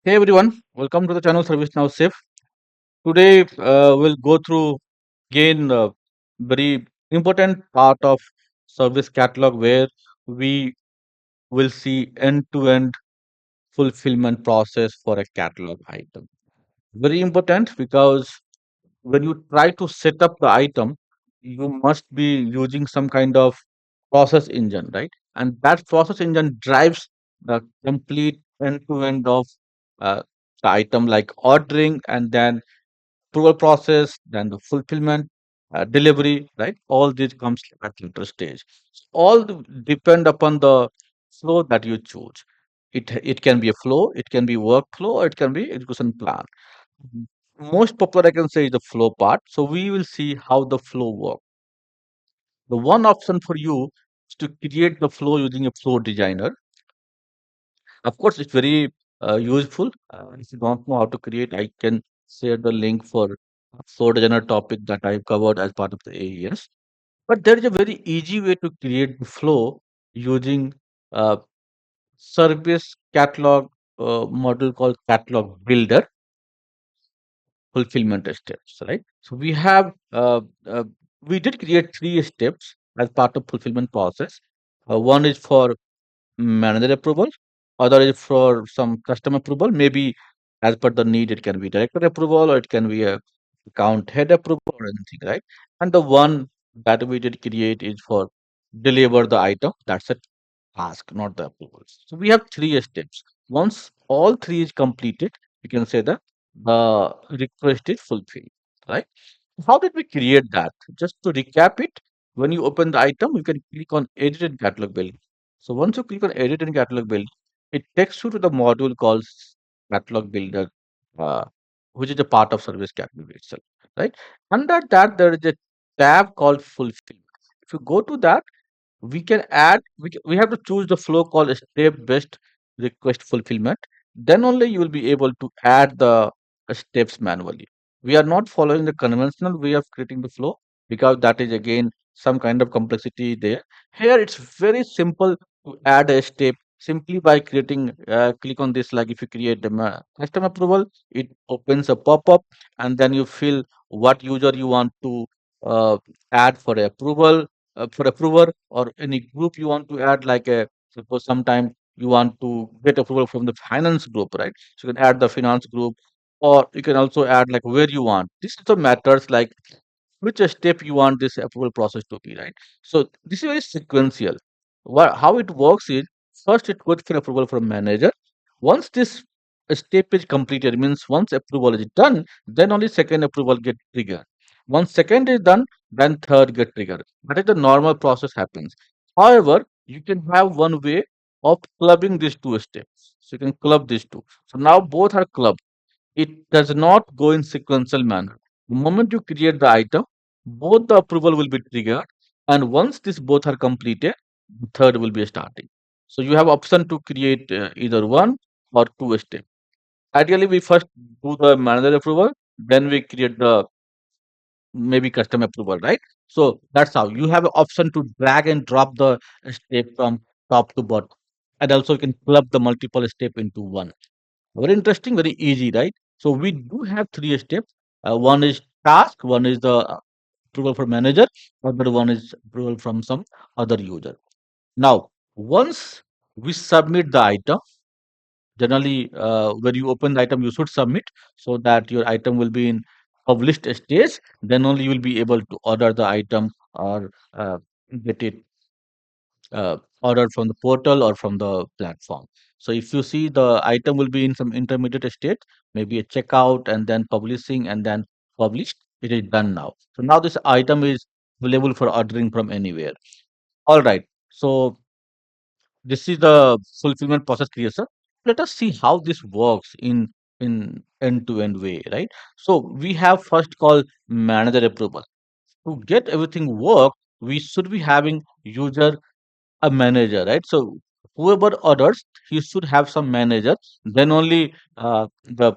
Hey everyone, welcome to the channel ServiceNowShiv. Today we'll go through again very important part of service catalog where we will see end-to-end fulfillment process for a catalog item. Very important because when you try to set up the item, you must be using some kind of process engine, right? And that process engine drives the complete end-to-end of uh, the item like ordering and then approval process, then the fulfillment, delivery, right? All this comes at later stage. Depend upon the flow that you choose. It can be a flow, it can be workflow, or it can be execution plan. Mhm. Most popular, I can say, is the flow part. So we will see how the flow works. The one option for you is to create the flow using a flow designer. Of course, it's very useful. If you don't know how to create, I can share the link for a flow designer topic that I covered as part of the AES. But there is a very easy way to create the flow using uh, service catalog model called catalog builder fulfillment steps, right? So we did create three steps as part of fulfillment process. One is for manager approval, other is for some customer approval. Maybe as per the need, it can be director approval or it can be a account head approval or anything, right? And the one that we did create is for deliver the item. That's a task, not the approvals. So we have three steps. Once all three is completed, you can say that the request is fulfilled, right? How did we create that? Just to recap it, when you open the item, you can click on Edit and Catalog Build. So once you click on Edit and Catalog Build, it takes you to the module called Catalog Builder, uh, which is a part of Service Catalog itself, right? Under that, there is a tab called Fulfill. If you go to that, we have to choose the flow called step based request fulfillment. Then only you will be able to add the steps manually. We are not following the conventional way of creating the flow because that is again some kind of complexity there. Here it's very simple to add a step simply by creating click on this. Like if you create the custom approval, it opens a pop-up and then you fill what user you want to uh, add for approver or any group you want to add, like a suppose sometime you want to get approval from the finance group, right? So you can add the finance group, or you can also add like where you want. This is the matters like which step you want this approval process to be, right? So this is very sequential. How it works is first it goes for approval from manager. Once this step is completed, means once approval is done, then only second approval get triggered. Once second is done, then third get triggered. That is the normal process happens. However, you can have one way of clubbing these two steps. So you can club these two. So now both are clubbed. It does not go in sequential manner. The moment you create the item, both the approval will be triggered, and once this both are completed, the third will be starting. So you have option to create either one or two step. Ideally, we first do the manager approval, then we create the maybe custom approval, right? So that's how you have an option to drag and drop the step from top to bottom, and also you can club the multiple step into one. Very interesting, very easy, right? So we do have three steps. One is task, one is the approval for manager, other one is approval from some other user. Now, once we submit the item, generally when you open the item, you should submit so that your item will be in published stage. Then only you will be able to order the item or get it ordered from the portal or from the platform. So if you see the item will be in some intermediate state, maybe a checkout and then publishing and then published, it is done now. So now this item is available for ordering from anywhere. All right. So this is the fulfillment process creation. Let us see how this works in end-to-end way, right? So we have first called manager approval. To get everything work, we should be having user a manager, right? So whoever orders, he should have some manager. Then only the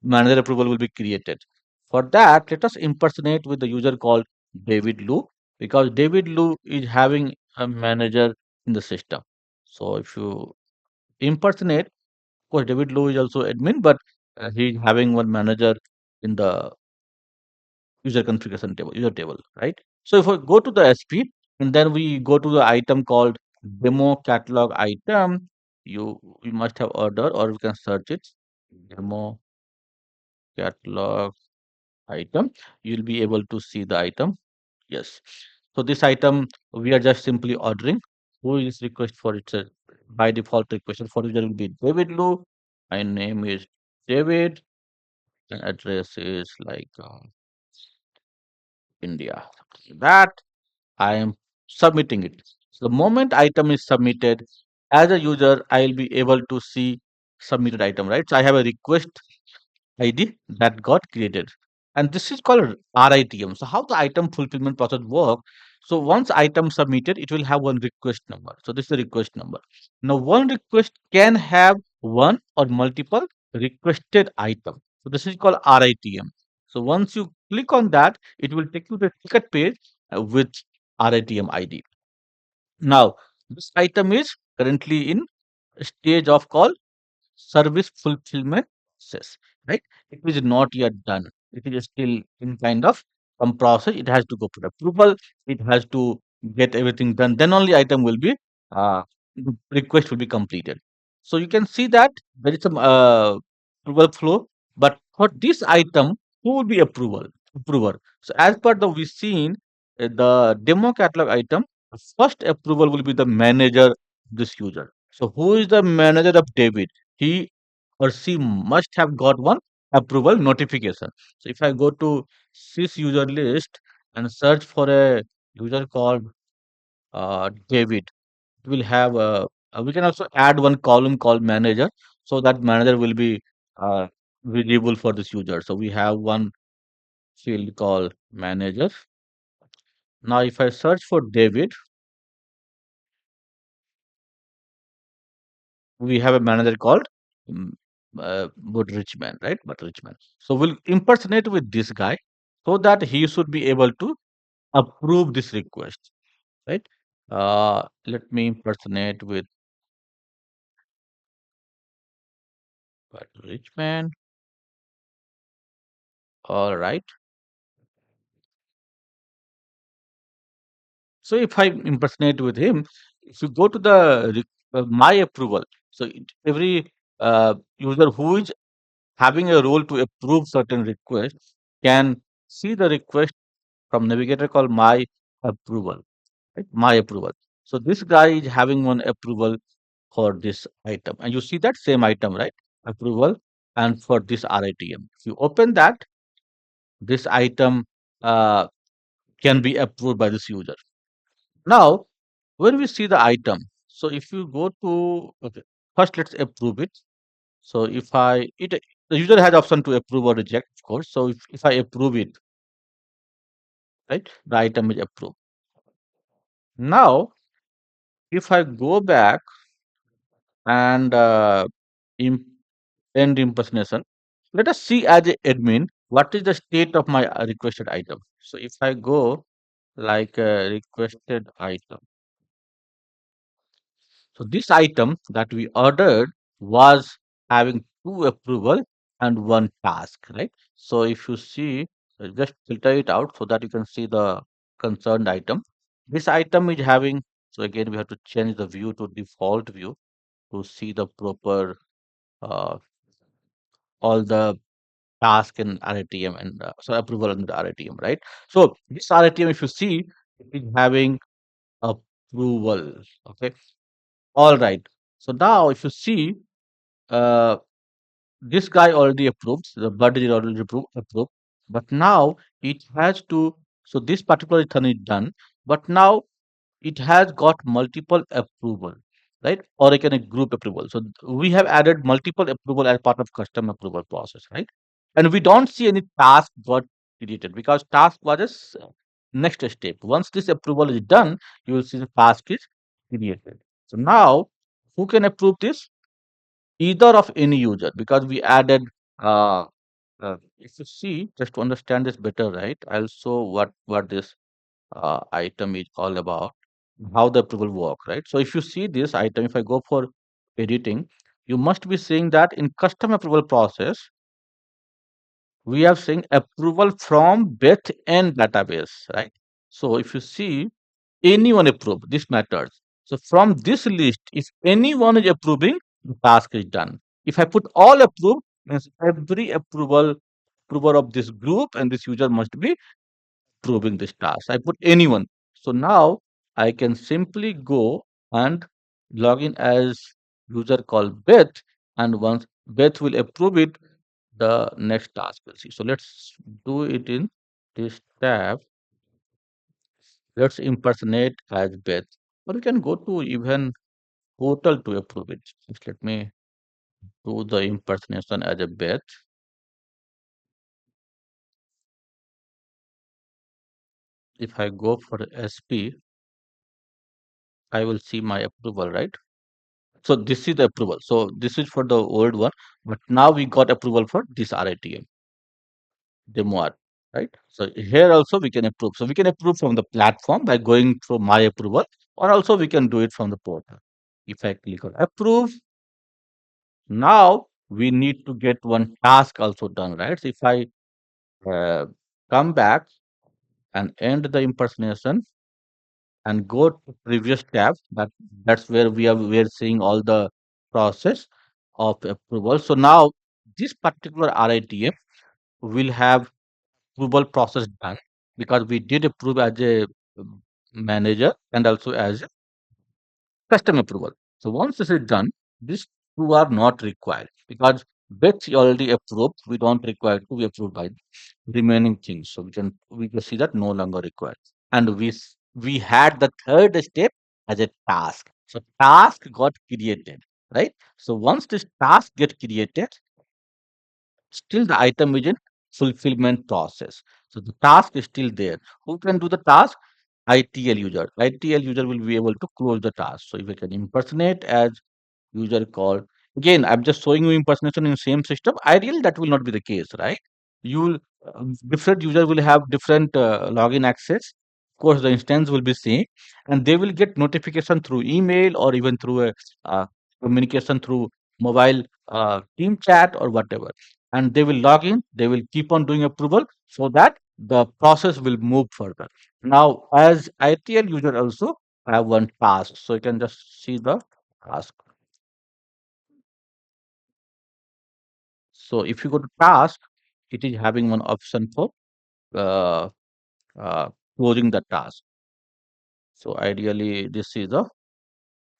manager approval will be created. For that, let us impersonate with the user called David Lu, because David Lu is having a manager in the system. So if you impersonate, course, David Lowe is also admin, but he's having one manager in the user configuration table, user table, right? So if we go to the SP and then we go to the item called demo catalog item, you must have order or you can search it demo catalog item. You'll be able to see the item. Yes. So this item we are just simply ordering. Who is request for it? By default request for user will be David Lu. My name is David. And address is like India. That I am submitting it. So the moment item is submitted, as a user, I will be able to see submitted item, right? So I have a request ID that got created. And this is called RITM. So how the item fulfillment process work? So once item submitted, it will have one request number. So this is the request number. Now one request can have one or multiple requested item. So this is called RITM. So once you click on that, it will take you to the ticket page with RITM ID. Now this item is currently in stage of call service fulfillment process, right? It is not yet done. It is still in kind of some process. It has to go for approval. It has to get everything done. Then only item will be the request will be completed. So you can see that there is some approval flow. But for this item, who will be approver? So as per the we seen the demo catalog item, the first approval will be the manager of this user. So who is the manager of David? He or she must have got one approval notification. So if I go to sys user list and search for a user called David, it will have a, we can also add one column called manager so that manager will be uh, visible for this user. So we have one field called manager. Now if I search for David, we have a manager called mm, Bud Richman, right? But Richman. So we'll impersonate with this guy so that he should be able to approve this request, right? Let me impersonate with Bud Richman. All right. So if I impersonate with him, if you go to the my approval, so every user who is having a role to approve certain requests can see the request from navigator called my approval, right? My approval. So this guy is having one approval for this item, and you see that same item, right? Approval and for this RITM. If you open that, this item uh, can be approved by this user. Now, when we see the item, so if you go to okay, first let's approve it. So if I it the user has option to approve or reject, of course. So if I approve it, right, the item is approved. Now, if I go back and im- end impersonation, let us see as a admin what is the state of my requested item. So if I go like requested item, so this item that we ordered was having two approval and one task, right? So if you see, just filter it out so that you can see the concerned item. This item is having, so again, we have to change the view to default view to see the proper, uh, all the task in RATM and so approval in the RATM, right? So this RATM, if you see, it is having approval. Okay. All right. So now if you see, uh, this guy already approved, the budget is already approved, but now it has to, so this particular thing is done, but now it has got multiple approval, right? Or I can a group approval. So we have added multiple approval as part of custom approval process, right? And we don't see any task got created because task was a next step. Once this approval is done, you will see the task is created. So now who can approve this? Either of any user because we added uh, if you see just to understand this better, right? I'll show what this item is all about, how the approval work, right? So if you see this item, if I go for editing, you must be seeing that in custom approval process, we are saying approval from Beth and database, right? So if you see anyone approve, this matters. So from this list, if anyone is approving, the task is done. If I put all approve, means every approver of this group and this user must be approving this task. I put anyone. So now I can simply go and log in as user called Beth, and once Beth will approve it, the next task will see. So let's do it in this tab. Let's impersonate as Beth. Or we can go to even portal to approve it. Just let me do the impersonation as a Beth. If I go for SP, I will see my approval, right? So this is the approval. So this is for the old one, but now we got approval for this RITM demo art, right? So here also we can approve. So we can approve from the platform by going through my approval, or also we can do it from the portal. If I click on approve, now we need to get one task also done, right? So if I uh, come back and end the impersonation and go to previous tab, that's where we're seeing all the process of approval. So now this particular RITM will have approval process done because we did approve as a manager and also as a custom approval. So once this is done, these two are not required because Bets already approved. We don't require to be approved by remaining things. So we can see that no longer required. And we had the third step as a task. So task got created, right? So once this task get created, still the item is in fulfillment process. So the task is still there. Who can do the task? ITL user. ITL user will be able to close the task. So if I can impersonate as user called, again, I'm just showing you impersonation in same system. Ideally, that will not be the case, right? You'll different user will have different login access. Of course, the instance will be same, and they will get notification through email or even through a communication through mobile team chat or whatever, and they will log in, they will keep on doing approval so that the process will move further. Now, as ITL user also have one task, so you can just see the task. So if you go to task, it is having one option for uh, uh, closing the task. So ideally, this is the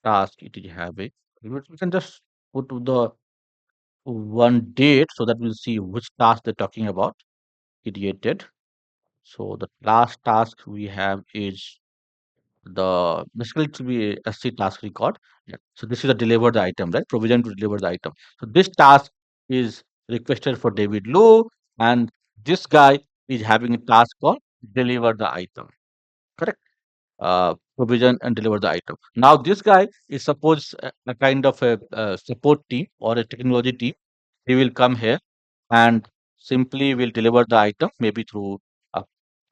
task it is having. We can just put the one date so that we'll see which task they're talking about created. So the last task we have is the basically it will be a SC task record. Yeah. So this is a deliver the item, right? Provision to deliver the item. So this task is requested for David Lowe, and this guy is having a task called deliver the item. Correct? Provision and deliver the item. Now this guy is suppose a kind of a support team or a technology team. He will come here and simply will deliver the item maybe through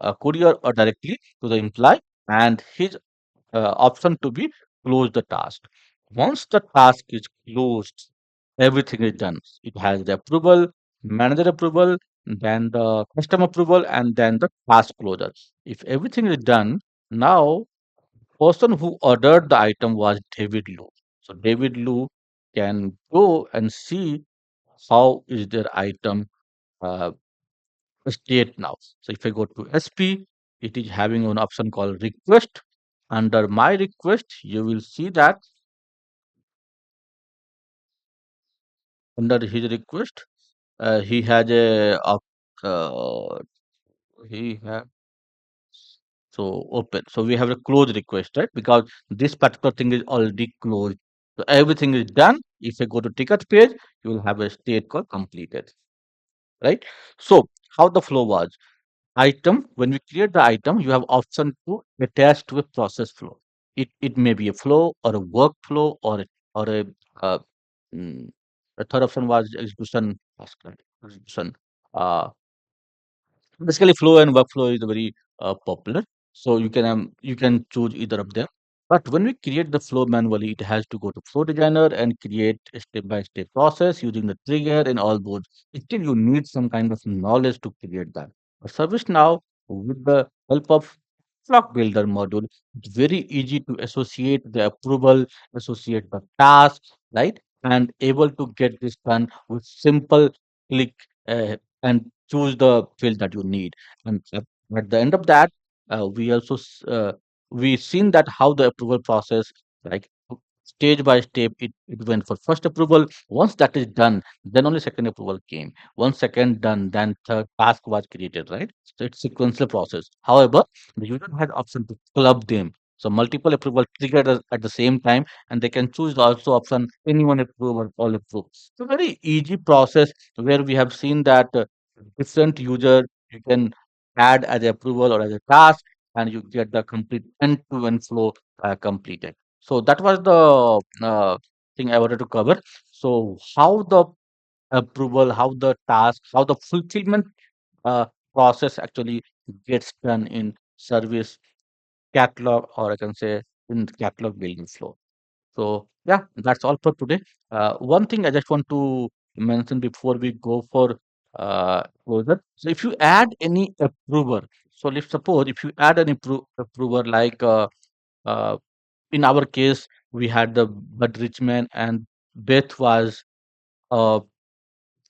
a courier or directly to the employee, and his option to be close the task. Once the task is closed, everything is done. It has the approval, manager approval, then the customer approval, and then the task closure. If everything is done, now person who ordered the item was David Lu. So David Lu can go and see how is their item uh, state now. So if I go to SP, it is having an option called request. Under my request, you will see that under his request, he has uh, he have so open. So we have a close request, right? Because this particular thing is already closed. So everything is done. If I go to ticket page, you will have a state called completed, right? So how the flow was. Item, when we create the item, you have option to attach to a process flow. It may be a flow or a workflow or a uh, mm, the third option was execution task, right? Execution. Uh, Basically flow and workflow is very popular. So you can choose either of them. But when we create the flow manually, it has to go to Flow Designer and create a step-by-step process using the trigger and all those. Still, you need some kind of knowledge to create that. But ServiceNow, with the help of Flock Builder module, it's very easy to associate the approval, associate the task, right? And able to get this done with simple click and choose the field that you need. And at the end of that, we also we seen that how the approval process, like stage by step, it went for first approval. Once that is done, then only second approval came. Once second done, then third task was created, right? So it's sequential process. However, the user has option to club them. So multiple approval triggered at the same time, and they can choose also option anyone approve or all approve. So very easy process where we have seen that different user you can add as approval or as a task, and you get the complete end-to-end flow completed. So that was the thing I wanted to cover. So how the approval, how the task, how the fulfillment uh, process actually gets done in service catalog, or I can say in catalog building flow. So yeah, that's all for today. One thing I just want to mention before we go for closure. So if you add any approver, so let's suppose if you add an approver like uh, in our case we had the Bud Richmond and Beth was uh,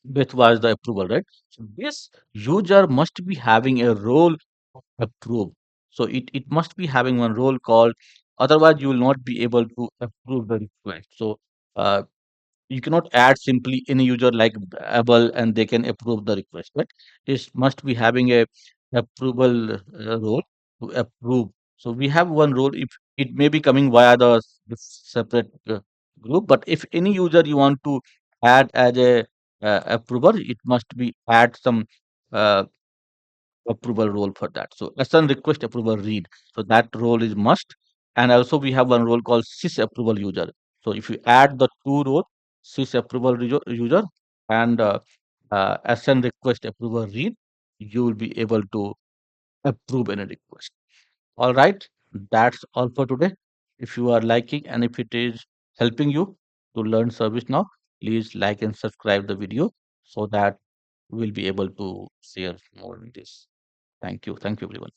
Beth was the approval, right? So this user must be having a role approve. So it must be having one role called, otherwise you will not be able to approve the request. So uh, you cannot add simply any user like able and they can approve the request, but it must be having a approval role to approve. So we have one role. If it may be coming via the separate group, but if any user you want to add as a approver, it must be add some uh, approval role for that. So SN request approval read. So that role is must. And also we have one role called sys approval user. So if you add the two roles, sys approval user and SN request approval read, you will be able to approve any request. All right, that's all for today. If you are liking and if it is helping you to learn service now, please like and subscribe the video so that we'll be able to share more in this. Thank you. Thank you, everyone.